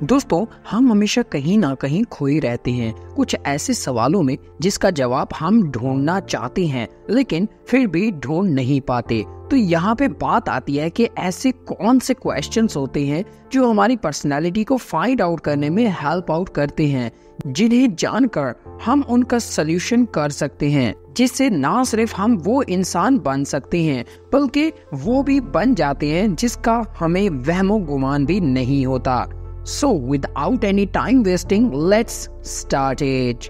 दोस्तों, हम हमेशा कहीं ना कहीं खोए रहते हैं कुछ ऐसे सवालों में जिसका जवाब हम ढूंढना चाहते हैं लेकिन फिर भी ढूंढ नहीं पाते। तो यहाँ पे बात आती है कि ऐसे कौन से क्वेश्चंस होते हैं जो हमारी पर्सनालिटी को फाइंड आउट करने में हेल्प आउट करते हैं, जिन्हें जानकर हम उनका सल्यूशन कर सकते हैं, जिससे ना सिर्फ हम वो इंसान बन सकते हैं बल्कि वो भी बन जाते हैं जिसका हमें वहमो गुमान भी नहीं होता। So without any time wasting, let's start it.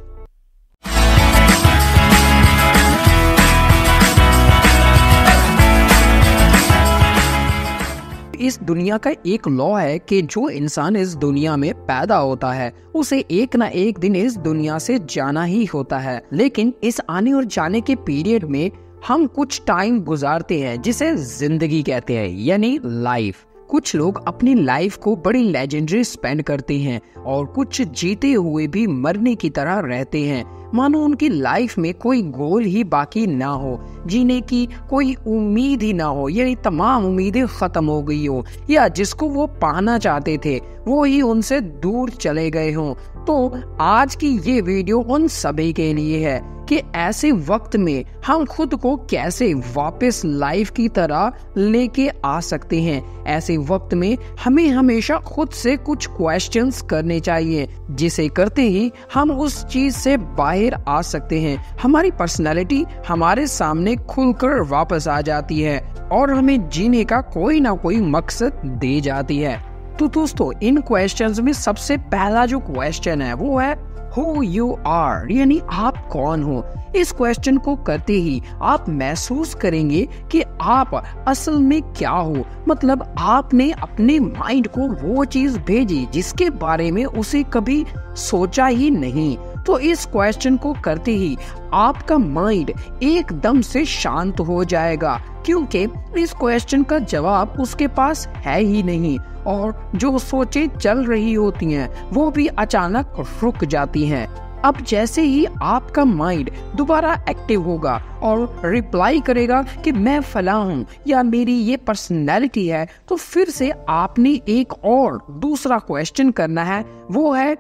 इस दुनिया का एक लॉ है कि जो इंसान इस दुनिया में पैदा होता है उसे एक ना एक दिन इस दुनिया से जाना ही होता है। लेकिन इस आने और जाने के पीरियड में हम कुछ टाइम गुजारते हैं जिसे जिंदगी कहते हैं, यानी लाइफ। कुछ लोग अपनी लाइफ को बड़ी लेजेंडरी स्पेंड करते हैं और कुछ जीते हुए भी मरने की तरह रहते हैं, मानो उनकी लाइफ में कोई गोल ही बाकी ना हो, जीने की कोई उम्मीद ही ना हो, यानी तमाम उम्मीदें खत्म हो गई हो, या जिसको वो पाना चाहते थे वो ही उनसे दूर चले गए हों। तो आज की ये वीडियो उन सभी के लिए है कि ऐसे वक्त में हम खुद को कैसे वापस लाइफ की तरह लेके आ सकते हैं। ऐसे वक्त में हमें हमेशा खुद से कुछ क्वेश्चंस करने चाहिए, जिसे करते ही हम उस चीज से बाहर आ सकते हैं। हमारी पर्सनैलिटी हमारे सामने खुलकर वापस आ जाती है और हमें जीने का कोई ना कोई मकसद दे जाती है। तो दोस्तों, इन क्वेश्चंस में सबसे पहला जो क्वेश्चन है वो है Who you are, यानी आप कौन हो। इस क्वेश्चन को करते ही आप महसूस करेंगे कि आप असल में क्या हो, मतलब आपने अपने माइंड को वो चीज भेजी जिसके बारे में उसे कभी सोचा ही नहीं। तो इस क्वेश्चन को करते ही आपका माइंड एकदम से शांत हो जाएगा, क्योंकि इस क्वेश्चन का जवाब उसके पास है ही नहीं और जो सोचें चल रही होती हैं वो भी अचानक रुक जाती हैं। अब जैसे ही आपका माइंड दोबारा एक्टिव होगा और रिप्लाई करेगा कि मैं फला हूँ या मेरी ये पर्सनैलिटी है, तो फिर से आपने एक और दूसरा क्वेश्चन करना है, वो है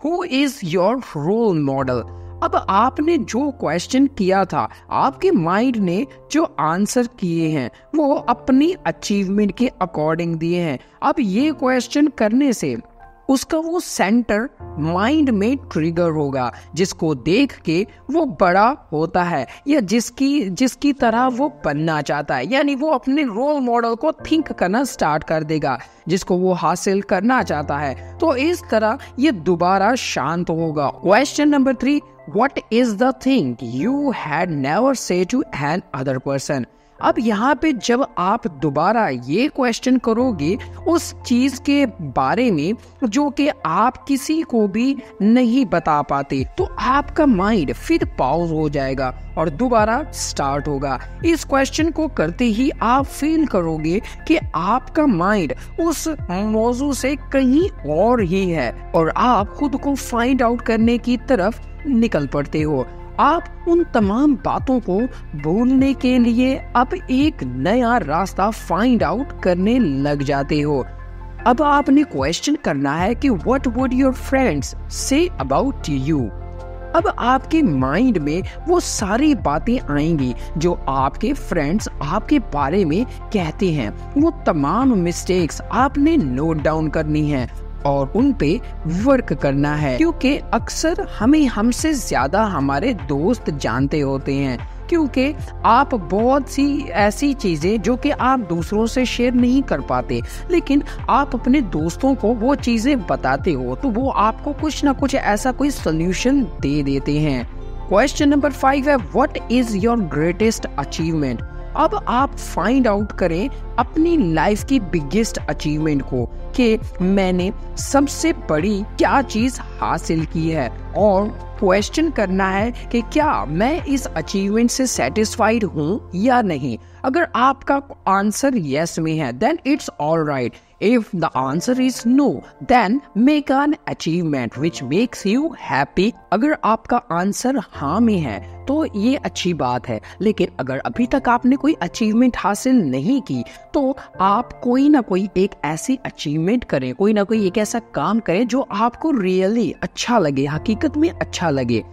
Who is your role model? अब आपने जो क्वेश्चन किया था, आपके माइंड ने जो आंसर किए हैं वो अपनी अचीवमेंट के अकॉर्डिंग दिए हैं। अब ये क्वेश्चन करने से उसका वो सेंटर माइंड में ट्रिगर होगा जिसको देख के वो बड़ा होता है या जिसकी तरह वो बनना चाहता है, यानी वो अपने रोल मॉडल को थिंक करना स्टार्ट कर देगा जिसको वो हासिल करना चाहता है। तो इस तरह ये दोबारा शांत होगा। Question number 3, What is the thing you had never said to an other person? अब यहाँ पे जब आप दोबारा ये क्वेश्चन करोगे उस चीज के बारे में जो कि आप किसी को भी नहीं बता पाते, तो आपका माइंड फिर पॉज हो जाएगा और दोबारा स्टार्ट होगा। इस क्वेश्चन को करते ही आप फील करोगे कि आपका माइंड उस मौजू से कहीं और ही है और आप खुद को फाइंड आउट करने की तरफ निकल पड़ते हो। आप उन तमाम बातों को भूलने के लिए अब एक नया रास्ता फाइंड आउट करने लग जाते हो। अब आपने क्वेश्चन करना है कि What would your friends say about you? अब आपके माइंड में वो सारी बातें आएंगी जो आपके फ्रेंड्स आपके बारे में कहते हैं। वो तमाम मिस्टेक्स आपने नोट डाउन करनी है और उन पे वर्क करना है, क्योंकि अक्सर हमें हमसे ज्यादा हमारे दोस्त जानते होते हैं, क्योंकि आप बहुत सी ऐसी चीजें जो कि आप दूसरों से शेयर नहीं कर पाते लेकिन आप अपने दोस्तों को वो चीजें बताते हो, तो वो आपको कुछ ना कुछ ऐसा कोई सोल्यूशन दे देते हैं। क्वेश्चन नंबर 5 है what is your greatest achievement. अब आप फाइंड आउट करें अपनी लाइफ की बिगेस्ट अचीवमेंट को कि मैंने सबसे बड़ी क्या चीज हासिल की है और क्वेश्चन करना है कि क्या मैं इस अचीवमेंट से सेटिस्फाइड हूँ या नहीं। अगर आपका आंसर यस में है then it's all right. If the answer is no, then make an achievement which makes you happy। अगर आपका आंसर हाँ में है तो ये अच्छी बात है, लेकिन अगर अभी तक आपने कोई अचीवमेंट हासिल नहीं की तो आप कोई ना कोई एक ऐसी अचीवमेंट करें, कोई ना कोई एक ऐसा काम करें जो आपको रियली अच्छा लगे, हकीकत में अच्छा लगे।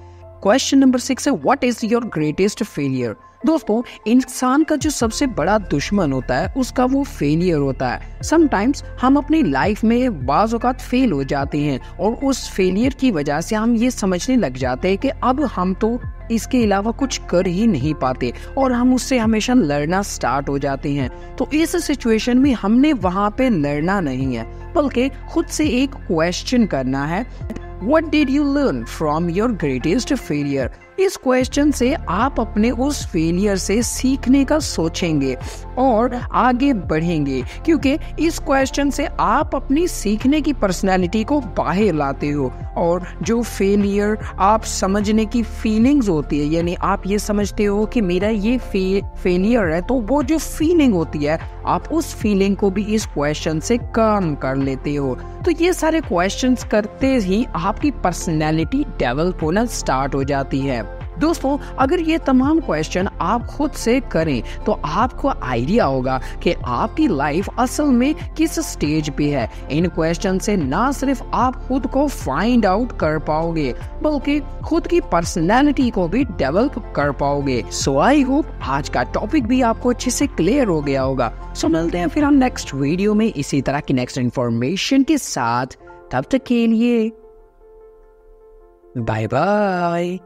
क्वेश्चन नंबर 6 है, what is your greatest failure. दोस्तों, इंसान का जो सबसे बड़ा दुश्मन होता है उसका वो फेलियर होता है। समटाइम्स हम अपनी लाइफ में बाज़ औक़ात फेल हो जाते हैं और उस फेलियर की वजह से हम ये समझने लग जाते हैं कि अब हम तो इसके अलावा कुछ कर ही नहीं पाते और हम उससे हमेशा लड़ना स्टार्ट हो जाते हैं। तो इस सिचुएशन में हमने वहाँ पे लड़ना नहीं है, बल्कि खुद से एक क्वेश्चन करना है, What did you learn from your greatest failure? इस क्वेश्चन से आप अपने उस फेलियर से सीखने का सोचेंगे और आगे बढ़ेंगे, क्योंकि इस क्वेश्चन से आप अपनी सीखने की पर्सनालिटी को बाहर लाते हो। और जो फेलियर आप समझने की फीलिंग्स होती है, यानी आप ये समझते हो कि मेरा ये फेलियर है, तो वो जो फीलिंग होती है आप उस फीलिंग को भी इस क्वेश्चन से कम कर लेते हो। तो ये सारे क्वेश्चंस करते ही आपकी पर्सनैलिटी डेवलप होना स्टार्ट हो जाती है। दोस्तों, अगर ये तमाम क्वेश्चन आप खुद से करें तो आपको आइडिया होगा कि आपकी लाइफ असल में किस स्टेज पे है। इन क्वेश्चन से ना सिर्फ आप खुद को फाइंड आउट कर पाओगे, बल्कि खुद की पर्सनैलिटी को भी डेवलप कर पाओगे। सो आई होप आज का टॉपिक भी आपको अच्छे से क्लियर हो गया होगा। सो मिलते हैं फिर हम नेक्स्ट वीडियो में इसी तरह की नेक्स्ट इंफॉर्मेशन के साथ। तब तक के लिए बाय बाय।